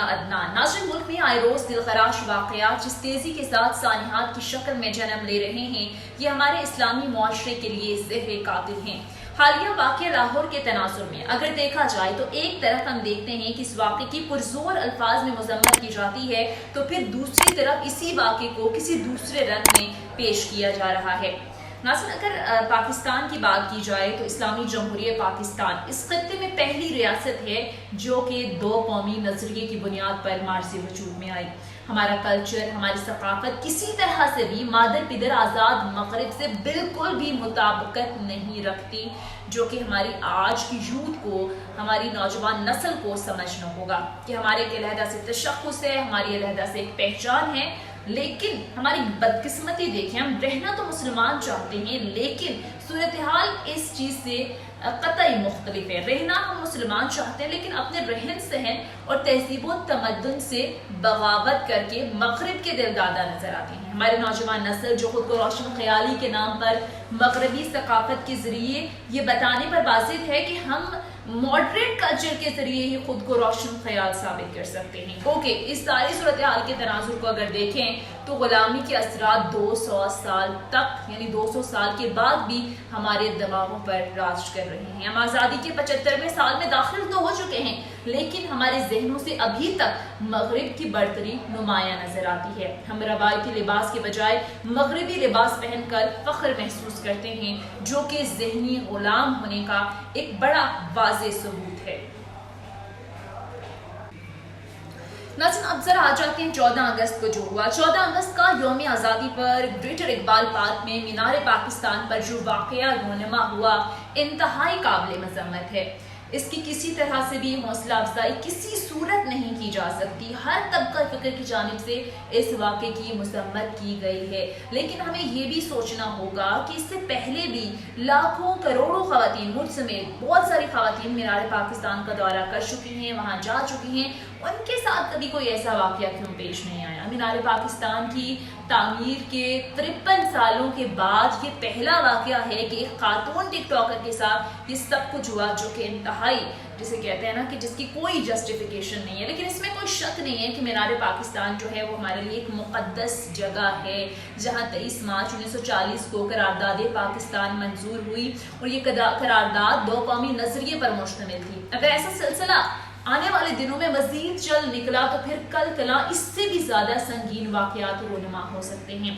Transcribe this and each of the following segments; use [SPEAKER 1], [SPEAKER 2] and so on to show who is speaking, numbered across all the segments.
[SPEAKER 1] عدنان۔ ناظرین، ملک میں آئے روز دلخراش واقعات جس تیزی کے ساتھ سانحات کی شکل میں جنم لے رہے ہیں، یہ ہمارے اسلامی معاشرے کے لیے زہر قاتل ہیں۔ حالیہ واقعہ لاہور کے تناظر میں اگر دیکھا جائے تو ایک طرف ہم دیکھتے ہیں کہ اس واقعے کی پرزور الفاظ میں مذمت کی جاتی ہے، تو پھر دوسری طرف اسی واقعے کو کسی دوسرے رنگ میں پیش کیا جا رہا ہے۔ ناظرین، اگر پاکستان کی بات کی جائے تو اسلامی جمہوریہ پاکستان اس خطے میں پہلی ریاست ہے جو کہ دو قومی نظریے کی بنیاد پر مارسی وجود میں آئی۔ ہمارا کلچر، ہماری ثقافت کسی طرح سے بھی مادر پدر آزاد مغرب سے بالکل بھی مطابقت نہیں رکھتی، جو کہ ہماری آج کی یوتھ کو، ہماری نوجوان نسل کو سمجھنا ہوگا کہ ہمارے ایک علیحدہ سے تشخص ہے، ہماری علیحدہ سے ایک پہچان ہے، لیکن ہماری بدقسمتی دیکھیں، ہم رہنا تو مسلمان چاہتے ہیں لیکن صورتحال اس چیز سے قطعی مختلف ہے۔ رہنا ہم مسلمان چاہتے ہیں لیکن اپنے رہن سہن اور تہذیب و تمدن سے بغاوت کر کے مغرب کے دل دادا نظر آتے ہیں۔ ہمارے نوجوان نسل جو خود کو روشن خیالی کے نام پر مغربی ثقافت کے ذریعے یہ بتانے پر باسط ہے کہ ہم ماڈریٹ کلچر کے ذریعے ہی خود کو روشن خیال ثابت کر سکتے ہیں، کیونکہ اس ساری صورتحال کے تناظر کو اگر دیکھیں تو غلامی کے اثرات 200 سال تک، یعنی 200 سال کے بعد بھی ہمارے دماغوں پر راج کر رہے ہیں۔ ہم آزادی کے 75ویں سال میں داخل تو ہو چکے ہیں لیکن ہمارے ذہنوں سے ابھی تک مغرب کی برتری نمایاں نظر آتی ہے۔ ہم روایتی لباس کے بجائے مغربی لباس پہن کر فخر محسوس کرتے ہیں، جو کہ ذہنی غلام ہونے کا ایک بڑا واضح ثبوت ہے۔ ناظرین، اب ذرا آ جاتے ہیں 14 اگست کو جو ہوا۔ 14 اگست کا یوم آزادی پر گریٹر اقبال پارک میں مینار پاکستان پر جو واقعہ رونما ہوا انتہائی قابل مذمت ہے۔ اس کی کسی طرح سے بھی حوصلہ افزائی کسی صورت نہیں کی جا سکتی۔ ہر طبقہ فکر کی جانب سے اس واقعے کی مذمت کی گئی ہے، لیکن ہمیں یہ بھی سوچنا ہوگا کہ اس سے پہلے بھی لاکھوں کروڑوں خواتین، مجھ سمیت بہت ساری خواتین مینار پاکستان کا دورہ کر چکی ہیں، وہاں جا چکی ہیں، ان کے ساتھ کبھی کوئی ایسا واقعہ کیوں پیش نہیں آیا؟ مینار پاکستان کی تعمیر کے 53 سالوں کے بعد یہ پہلا واقعہ ہے کہ ایک خاتون ٹک ٹاکر کے ساتھ یہ سب کچھ ہوا، جو کہ انتہائی، جسے کہتے ہیں نا کہ جس کی کوئی جسٹیفیکیشن نہیں ہے۔ لیکن اس میں کوئی شک نہیں ہے کہ مینار پاکستان جو ہے وہ ہمارے لیے ایک مقدس جگہ ہے، جہاں 23 مارچ 1940 کو قرارداد پاکستان منظور ہوئی اور یہ قرارداد دو قومی نظریے پر مشتمل تھی۔ اگر ایسا سلسلہ آنے والے دنوں میں مزید چل نکلا تو پھر کل کلا اس سے بھی زیادہ سنگین واقعات رونما ہو سکتے ہیں۔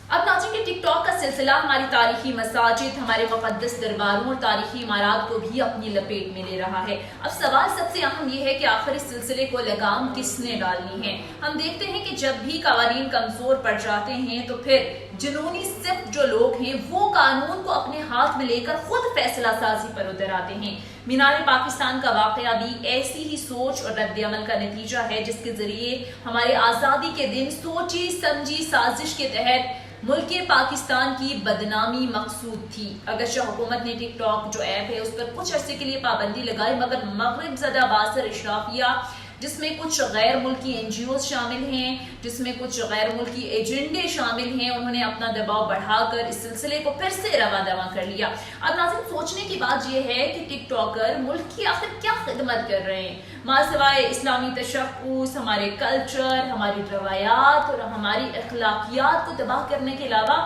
[SPEAKER 1] اب ناظرین، کہ ٹک ٹاک کا سلسلہ ہماری تاریخی مساجد، ہمارے مقدس درباروں اور تاریخی عمارات کو بھی اپنی لپیٹ میں لے رہا ہے۔ اب سوال سب سے اہم یہ ہے کہ آخر اس سلسلے کو لگام کس نے ڈالنی ہے؟ ہم دیکھتے ہیں کہ جب بھی قوانین کمزور پڑ جاتے ہیں تو پھر جنونی صرف جو لوگ ہیں وہ قانون کو اپنے ہاتھ میں لے کر خود فیصلہ سازی پر اتر آتے ہیں۔ مینار پاکستان کا واقعہ بھی ایسی ہی سوچ اور رد عمل کا نتیجہ ہے، جس کے ذریعے ہمارے آزادی کے دن سوچی سمجھی سازش کے تحت ملک پاکستان کی بدنامی مقصود تھی۔ اگرچہ حکومت نے ٹک ٹاک جو ایپ ہے اس پر کچھ عرصے کے لیے پابندی لگائی، مگر مغرب زدہ باثر اشرافیہ، جس میں کچھ غیر ملکی این جی اوز شامل ہیں، جس میں کچھ غیر ملکی ایجنڈے شامل ہیں، انہوں نے اپنا دباؤ بڑھا کر اس سلسلے کو پھر سے رواں دواں کر لیا۔ اب ناظرین، سوچنے کی بات یہ ہے کہ ٹک ٹاکر ملک کی آخر کیا خدمت کر رہے ہیں؟ ماں سوائے اسلامی تشخص، ہمارے کلچر، ہماری روایات اور ہماری اخلاقیات کو تباہ کرنے کے علاوہ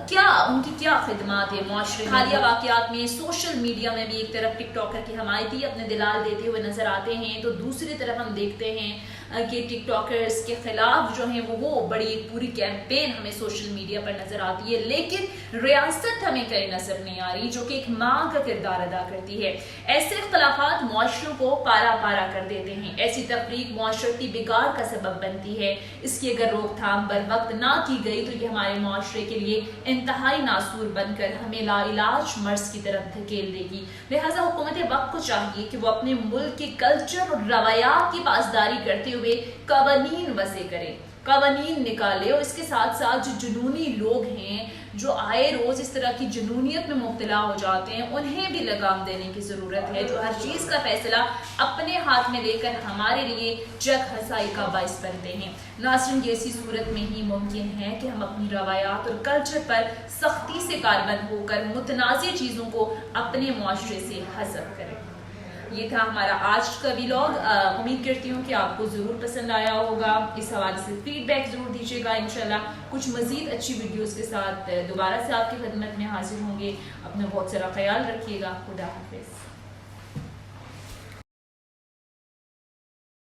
[SPEAKER 1] کیا ان کی کیا خدمات ہے معاشرے میں؟ حالیہ واقعات میں سوشل میڈیا میں بھی ایک طرف ٹک ٹاکر کی حمایتی اپنے دلال دیتے ہوئے نظر آتے ہیں، تو دوسری طرف ہم دیکھتے ہیں کہ ٹک ٹاکرز کے خلاف جو ہیں وہ بڑی ایک پوری کیمپین ہمیں سوشل میڈیا پر نظر آتی ہے، لیکن ریاست ہمیں کہیں نظر نہیں آ رہی جو کہ ایک ماں کا کردار ادا کرتی ہے۔ ایسے اختلافات معاشروں کو پارا پارا کر دیتے ہیں، ایسی تفریق معاشرتی بگاڑ کا سبب بنتی ہے۔ اس کی اگر روک تھام بر وقت نہ کی گئی تو یہ ہمارے معاشرے کے لیے انتہائی ناسور بن کر ہمیں لا علاج مرض کی طرف دھکیل دے گی۔ لہٰذا حکومت وقت کو چاہیے کہ وہ اپنے ملک کے کلچر اور روایات کی پاسداری کرتے ہوئے قوانین وضع کرے، قوانین نکالے، اور اس کے ساتھ ساتھ جو جنونی لوگ ہیں جو آئے روز اس طرح کی جنونیت میں مبتلا ہو جاتے ہیں انہیں بھی لگام دینے کی ضرورت ہے، جو ہر چیز کا فیصلہ اپنے ہاتھ میں لے کر ہمارے لیے جگ ہنسائی کا باعث بنتے ہیں۔ ناظرین، یہ اسی صورت میں ہی ممکن ہے کہ ہم اپنی روایات اور کلچر پر سختی سے کاربند ہو کر متنازع چیزوں کو اپنے معاشرے سے حذف کریں۔ یہ تھا ہمارا آج کا ویلاگ. امید کرتی ہوں کہ آپ کو ضرور پسند آیا ہوگا. اس حوالے سے فیڈ بیک ضرور دیجیے گا. انشاءاللہ کچھ مزید اچھی ویڈیوز کے ساتھ دوبارہ سے آپ کی خدمت میں حاضر ہوں گے. اپنا بہت سارا خیال رکھیے گا. خدا حافظ.